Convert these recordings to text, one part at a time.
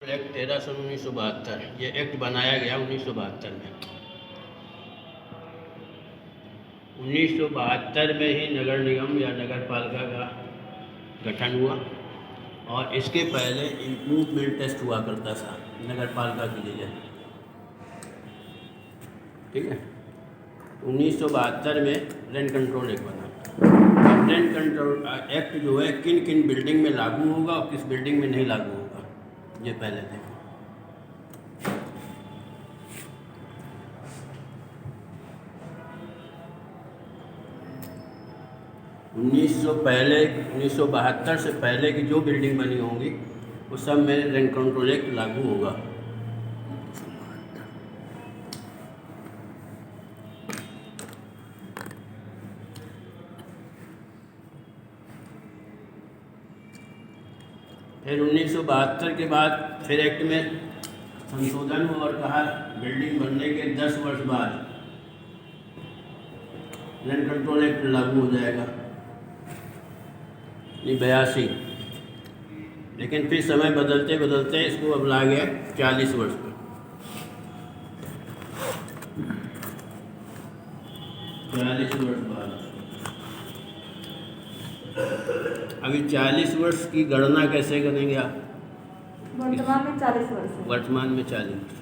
Act 13/1972 ये act बनाया गया 1972 में। 1972 में ही नगर निगम या नगर पालिका का गठन हुआ और इसके पहले इम्प्रूवमेंट टेस्ट हुआ करता था नगर पालिका की जगह। ठीक है, 1972 में रेंट कंट्रोल एक्ट बना। रेंट कंट्रोल एक्ट जो है किन किन बिल्डिंग में लागू होगा और किस बिल्डिंग में नहीं लागू होगा ये पहले देखो। उन्नीस सौ बहत्तर से पहले की जो बिल्डिंग बनी होंगी वो सब में रेंट कंट्रोल एक्ट लागू होगा। फिर 1972 के बाद फिर एक्ट में संशोधन हुआ और कहा बिल्डिंग बनने के 10 वर्ष बाद रेंट कंट्रोल एक्ट लागू हो जाएगा, 82। लेकिन फिर समय बदलते बदलते इसको अब ला गया 40 वर्ष पर। 40 वर्ष बाद अभी 40 वर्ष की गणना कैसे करेंगे आप? वर्तमान में 40 वर्ष है। वर्तमान में 40 वर्ष।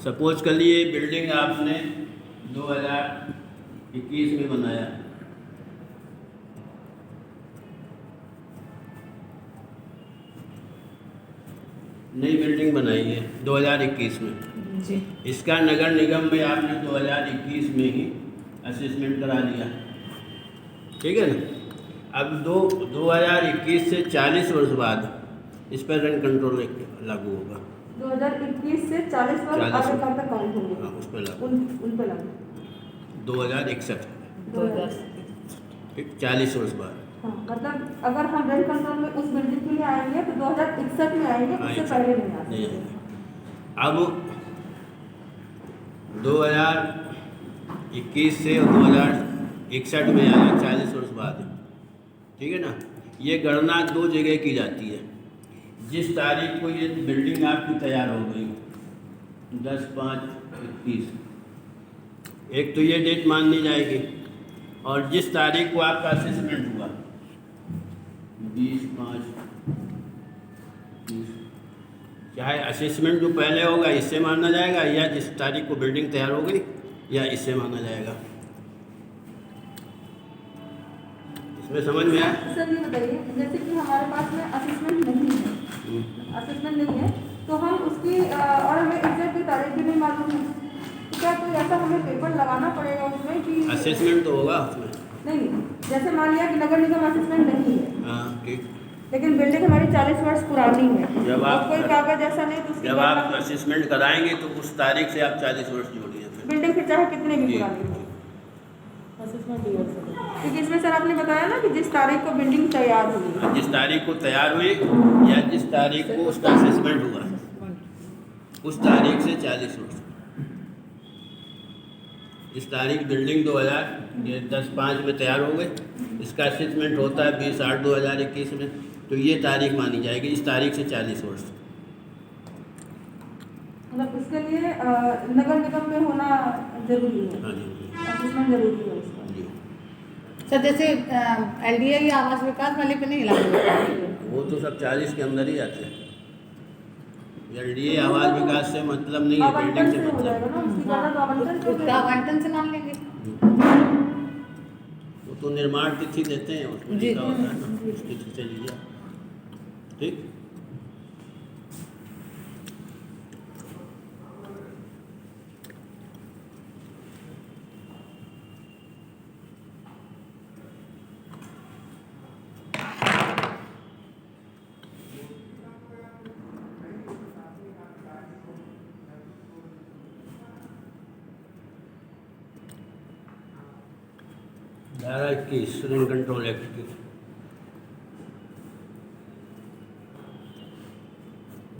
सपोज कर लिए बिल्डिंग आपने 2021 में बनाया, नई बिल्डिंग बनाई है 2021 में जी। इसका नगर निगम में आपने 2021 में ही असेसमेंट करा दिया, ठीक है ना। अब 2021 से 40 वर्ष बाद इस पर रेंट कंट्रोल लागू होगा। 2021 से 40 वर्ष आगे कब तक काउंट होंगे? हाँ, उस पर लागू। उन पर लागू 2061 ठीक, 40 वर्ष बाद। हाँ, मतलब अगर हम रेंट कंट्रोल में उस बिल्डिंग के लिए आएंगे तो 2061 में आएंगे, उससे पहले नहीं आ सकते। अब 2021 से 2061 में आया 40 वर्ष बाद, ठीक है ना। ये गणना 2 जगह की जाती है। जिस तारीख को ये बिल्डिंग आपकी तैयार हो गई 10/5/21, एक तो ये डेट माननी जाएगी, और जिस तारीख को आपका असेसमेंट हुआ 20/5/20, चाहे असेसमेंट जो पहले होगा इससे माना जाएगा या जिस तारीख को बिल्डिंग तैयार हो गई या इससे माना जाएगा। इसमें समझ में आया? सर ये बताइए, जैसे कि हमारे पास में असेसमेंट नहीं है, तो हम उसकी और हमें एग्जैक्ट तारीख भी नहीं मालूम है, तो क्या कोई ऐसा हमें पेपर लगाना पड़ेगा उसमें कि असेसमेंट तो होगा उसमें? नहीं, जैसे मान लिया कि नगर निगम असेसमेंट नहीं है, हाँ ठीक, लेकिन बिल्डिंग हमारी 40 वर्ष पुरानी है, जब आप कोई कागज ऐसा नहीं, तो जब आप असेसमेंट कराएंगे तो उस तारीख से आप 40 वर्ष जोड़िए फिर। बिल्डिंग फिर चाहे कितने भी पुरानी हो असेसमेंट। क्योंकि इसमें सर आपने बताया ना कि जिस तारीख को बिल्डिंग तैयार हुई, जिस तारीख को तैयार हुई या जिस तारीख को उसका असेसमेंट हुआ उस तारीख से 40 वर्ष। इस तारीख बिल्डिंग 2010/5 में तैयार हो गई, इसका असेसमेंट होता है 20/8/2021 में, तो ये तारीख मानी जाएगी, इस तारीख से 40 वर्ष। मतलब उसके लिए नगर निगम में होना जरूरी है। हाँ जी, असेसमेंट जरूरी है उसका। जी। सर जैसे LDA आवास विकास वाले पे नहीं लागू होता? वो तो सब 40 के अंदर ही आते हैं। LDA आवास विकास से मतलब नहीं है, बिल्डिंग से मतलब। आवंटन से मान लेंगे। वो तो निर्माण तिथि देते हैं, उसमें जी। लिखा होता है ना, उस तिथि से लीजिए, ठीक। धारा 21 रेंट कंट्रोल एक्ट की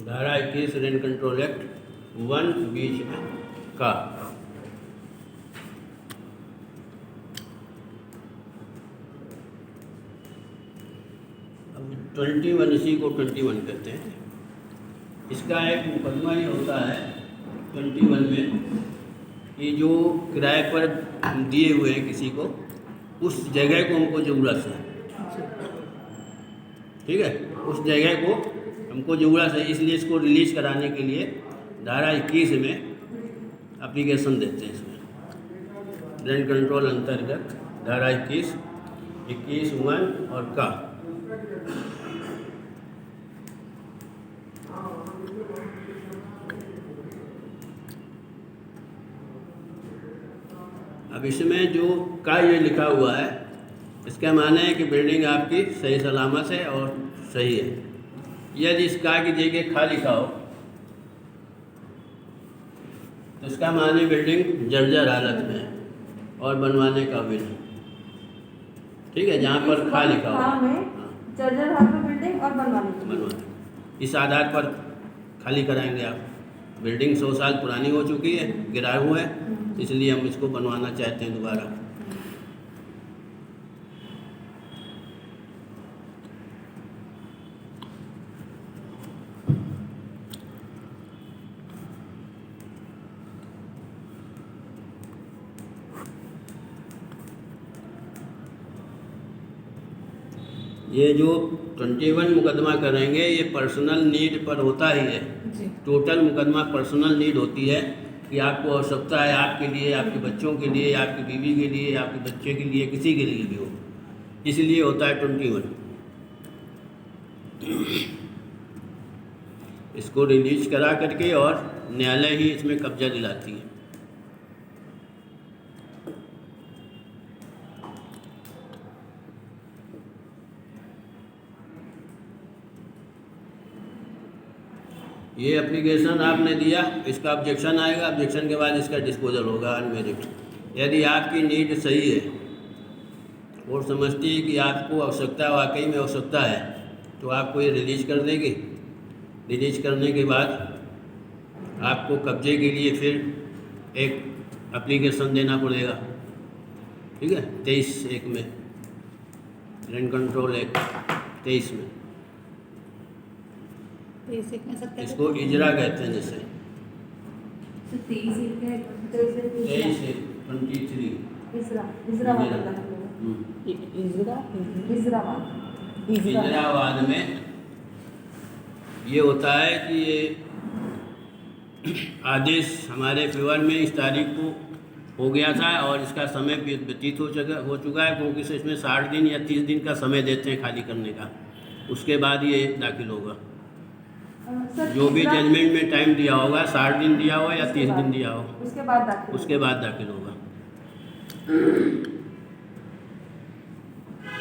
धारा 21 रेंट कंट्रोल एक्ट 1 बीच में का अब 21 इसी को 21 कहते हैं। इसका एक मुकदमा ही होता है 21 में कि जो किराए पर दिए हुए हैं किसी को, उस जगह को हमको ज़रूरत है, ठीक है, उस जगह को हमको ज़रूरत है, इसलिए इसको रिलीज़ कराने के लिए धारा 21 में एप्लीकेशन देते हैं। इसमें रेंट कंट्रोल अंतर्गत धारा 21, 1 और का। अब इसमें जो का ये लिखा हुआ है, इसका माने है कि बिल्डिंग आपकी सही सलामत है और सही है। यदि इस का की जगह खा लिखा हो तो इसका माने बिल्डिंग जर्जर हालत में है और बनवाने काबिल है, ठीक है। जहाँ पर खा लिखा हो, जर्जर हालत में बिल्डिंग और बनवाने, इस आधार पर खाली कराएंगे आप। बिल्डिंग 100 साल पुरानी हो चुकी है, गिराए हुए है, इसलिए हम इसको बनवाना चाहते हैं दोबारा। ये जो 21 मुकदमा करेंगे ये पर्सनल नीड पर होता ही है। टोटल मुकदमा पर्सनल नीड होती है कि आपको आवश्यकता है, आपके लिए, आपके बच्चों के लिए, आपकी बीवी के लिए, आपके बच्चे के लिए, किसी के लिए भी हो, इसलिए होता है 21। इसको रिलीज करा करके और न्यायालय ही इसमें कब्जा दिलाती है। ये एप्लीकेशन आपने दिया, इसका ऑब्जेक्शन आएगा, ऑब्जेक्शन के बाद इसका डिस्पोजल होगा अनमेरिट। यदि आपकी नीड सही है और समझती है कि आपको आवश्यकता, वाकई में आवश्यकता है, तो आपको ये रिलीज कर देगी। रिलीज करने के बाद आपको कब्जे के लिए फिर एक एप्लीकेशन देना पड़ेगा, ठीक है। 23(1) में, रेंट कंट्रोल एक्ट 23 में, इसको इजरा कहते हैं। जैसे 23 इजरावाद में ये होता है कि ये आदेश हमारे फेवर में इस तारीख को हो गया था और इसका समय व्यतीत हो चुका है, क्योंकि इसमें 60 दिन या 30 दिन का समय देते हैं खाली करने का। उसके बाद ये दाखिल होगा। जो भी जजमेंट में टाइम दिया होगा, 60 दिन दिया हो या 30 दिन दिया हो, उसके बाद दाखिल होगा।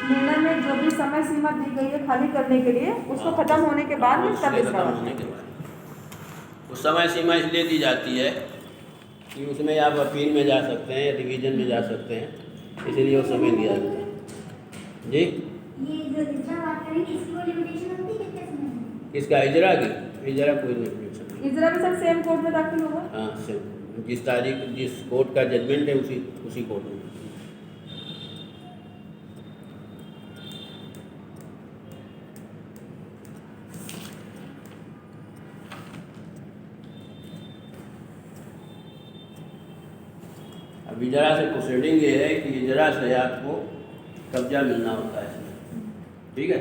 निर्णय में जो भी समय सीमा दी गई है खाली करने के लिए, उसको खत्म होने के बाद में खत्म होने के बाद उस समय सीमा इसलिए दी जाती है कि उसमें आप अपील में जा सकते हैं या डिवीज़न में जा सकते हैं, इसलिए वो समय दिया जाता है। जी, ये जो इजरा बात करें, इसकी कोई लिमिटेशन होती है कितने समय में? किसका? इजरा की? इजरा कोई लिमिटेशन नहीं। इजरा भी सर सेम कोर्ट में दाखिल होगा? हाँ, सेम, जिस तारीख, जिस कोर्ट का जजमेंट है उसी कोर्ट में। अब इजरा से प्रोसीडिंग ये है कि इजरा से आपको कब्जा मिलना होता है इसमें, ठीक है।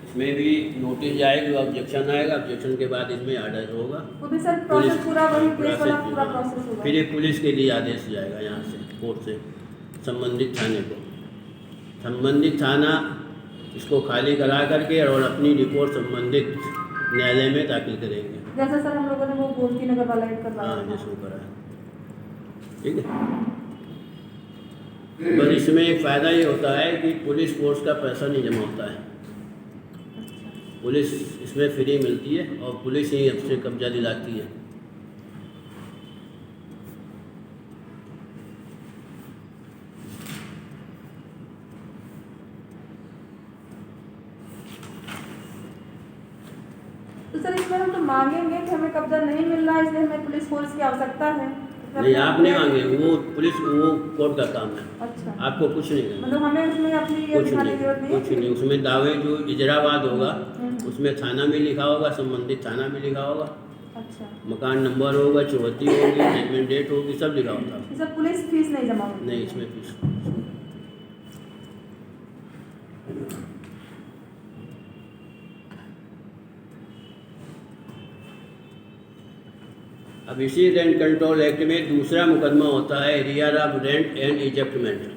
इसमें भी नोटिस जाएगी, ऑब्जेक्शन आएगा, ऑब्जेक्शन के बाद इसमें आर्डर होगा। वो भी सर प्रोसेस पूरा वही केस वाला पूरा प्रोसेस होगा। फिर एक पुलिस के लिए आदेश जाएगा यहाँ से, कोर्ट से संबंधित थाने को। संबंधित थाना इसको खाली करा करके और अपनी रिपोर्ट संबंधित न्यायालय में दाखिल करेंगे। जैसे सर हम लोगों ने वो गोमती नगर वाला एक करवाया हाँ, था। जिसको करा है, ठीक है। पर इसमें एक फ़ायदा ये होता है कि पुलिस फोर्स का पैसा नहीं जमा होता है। पुलिस इसमें फ्री मिलती है और पुलिस ही इससे कब्जा दिलाती है। तो सर इसमें हम तो मांगेंगे कि हमें कब्जा नहीं मिल रहा है, इसलिए हमें पुलिस फोर्स की आवश्यकता है। नहीं, आप नहीं मांगे, वो पुलिस, वो कोर्ट का काम है। अच्छा, आपको कुछ नहीं करना, मतलब हमें उसमें अपनी ये कुछ दिखाने नहीं, की जरूरत नहीं कुछ है? नहीं। उसमें दावे जो इजराबाद होगा उसमें थाना भी लिखा होगा, संबंधित थाना भी लिखा होगा, अच्छा, मकान नंबर होगा, चौहत्ती होगी, जजमेंट डेट होगी, सब लिखा होता है। ये सब पुलिस फीस नहीं जमा होती? नहीं, इसमें फीस। अब इसी रेंट कंट्रोल एक्ट में दूसरा मुकदमा होता है arrear of rent and ejectment.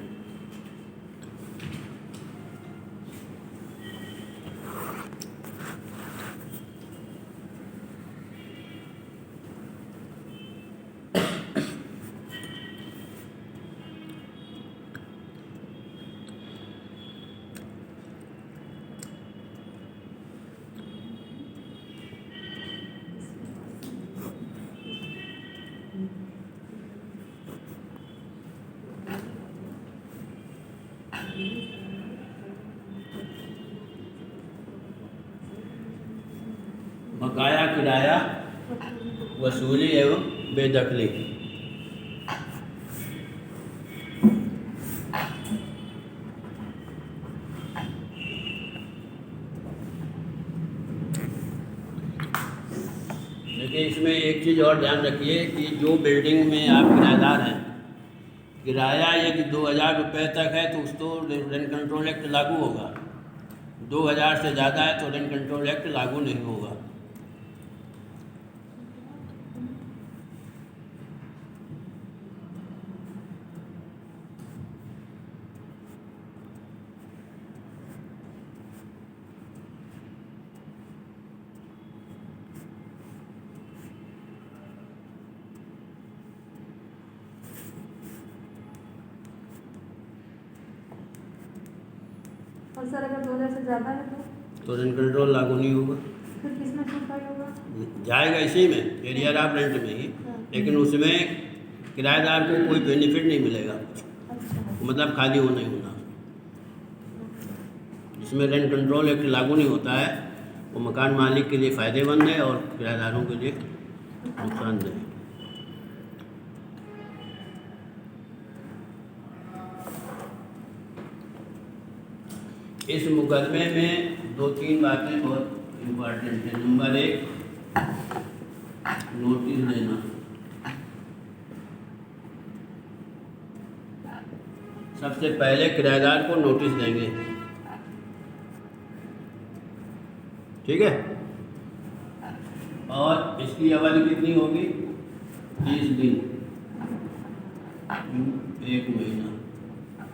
बकाया किराया वसूली एवं बेदखली। देखिए, इसमें एक चीज़ और ध्यान रखिए कि जो बिल्डिंग में आप किराएदार हैं, किराया यदि 2000 रुपये तक है तो उस तो रेंट कंट्रोल एक्ट लागू होगा। 2000 से ज़्यादा है तो रेंट कंट्रोल एक्ट लागू नहीं होगा। और सर अगर 2000 से ज़्यादा है तो रेंट कंट्रोल लागू नहीं होगा, फिर किसमें छूट होगा? जाएगा इसी में, एरियर ऑफ रेंट में ही, लेकिन उसमें किराएदार को कोई बेनिफिट नहीं मिलेगा, अच्छा, मतलब खाली होना ही होना। इसमें रेंट कंट्रोल एक्ट लागू नहीं होता है, वो मकान मालिक के लिए फ़ायदेमंद है और किराएदारों के लिए नुकसानदेह है। इस मुकदमे में 2-3 बातें बहुत इम्पोर्टेंट है। नंबर 1, नोटिस देना। सबसे पहले किराएदार को नोटिस देंगे, ठीक है, और इसकी अवधि कितनी होगी? 30 दिन, 1 महीना।